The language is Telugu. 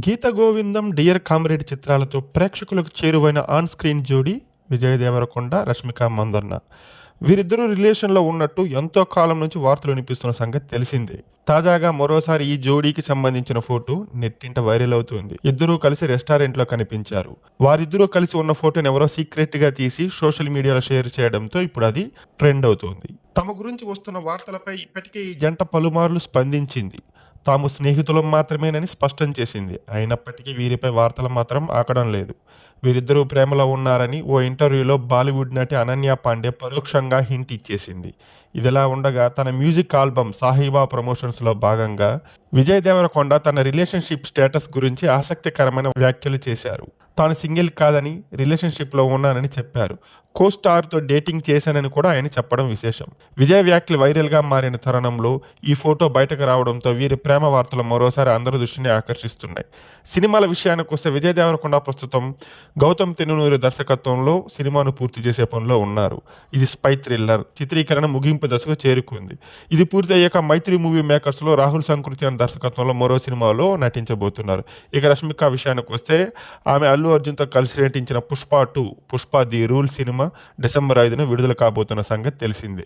గీత గోవిందం, డియర్ కామ్రేడ్ చిత్రాలతో ప్రేక్షకులకు చేరువైన ఆన్ స్క్రీన్ జోడీ విజయ్ దేవరకొండ, రష్మిక మందన్న. వీరిద్దరూ రిలేషన్లో ఉన్నట్టు ఎంతో కాలం నుంచి వార్తలు వినిపిస్తున్న సంగతి తెలిసిందే. తాజాగా మరోసారి ఈ జోడీకి సంబంధించిన ఫోటో నెట్టింట వైరల్ అవుతుంది. ఇద్దరూ కలిసి రెస్టారెంట్లో కనిపించారు. వారిద్దరూ కలిసి ఉన్న ఫోటోని ఎవరో సీక్రెట్ గా తీసి సోషల్ మీడియాలో షేర్ చేయడంతో ఇప్పుడు అది ట్రెండ్ అవుతోంది. తమ గురించి వస్తున్న వార్తలపై ఇప్పటికే ఈ జంట పలుమార్లు స్పందించింది. తాము స్నేహితులం మాత్రమేనని స్పష్టం చేసింది. అయినప్పటికీ వీరిపై వార్తలు మాత్రం ఆకడం లేదు. వీరిద్దరూ ప్రేమలో ఉన్నారని ఓ ఇంటర్వ్యూలో బాలీవుడ్ నటి అనన్య పాండే పరోక్షంగా హింట్ ఇచ్చేసింది. ఇదిలా ఉండగా తన మ్యూజిక్ ఆల్బమ్ సాహిబా ప్రమోషన్స్లో భాగంగా విజయ్ దేవరకొండ తన రిలేషన్షిప్ స్టేటస్ గురించి ఆసక్తికరమైన వ్యాఖ్యలు చేశారు. తాను సింగిల్ కాదని, రిలేషన్షిప్లో ఉన్నానని చెప్పారు. కో స్టార్తో డేటింగ్ చేశానని కూడా ఆయన చెప్పడం విశేషం. విజయ్ వ్యాఖ్యలు వైరల్గా మారిన తరుణంలో ఈ ఫోటో బయటకు రావడంతో వీరి ప్రేమ వార్తలు మరోసారి అందరి దృష్టిని ఆకర్షిస్తున్నాయి. సినిమాల విషయానికి వస్తే విజయ్ దేవరకొండ ప్రస్తుతం గౌతమ్ తిన్ననూరి దర్శకత్వంలో సినిమాను పూర్తి చేసే పనిలో ఉన్నారు. ఇది స్పై థ్రిల్లర్. చిత్రీకరణ ముగింపు దశకు చేరుకుంది. ఇది పూర్తి అయ్యాక మైత్రి మూవీ మేకర్స్లో రాహుల్ సంకృతి అనే దర్శకత్వంలో మరో సినిమాలో నటించబోతున్నారు. ఇక రష్మిక విషయానికి వస్తే ఆమె అల్లు అర్జున్తో కలిసి నటించిన పుష్ప 2, పుష్ప ది రూల్ సినిమా డిసెంబర్ 5న విడుదల కాబోతున్న సంగతి తెలిసిందే.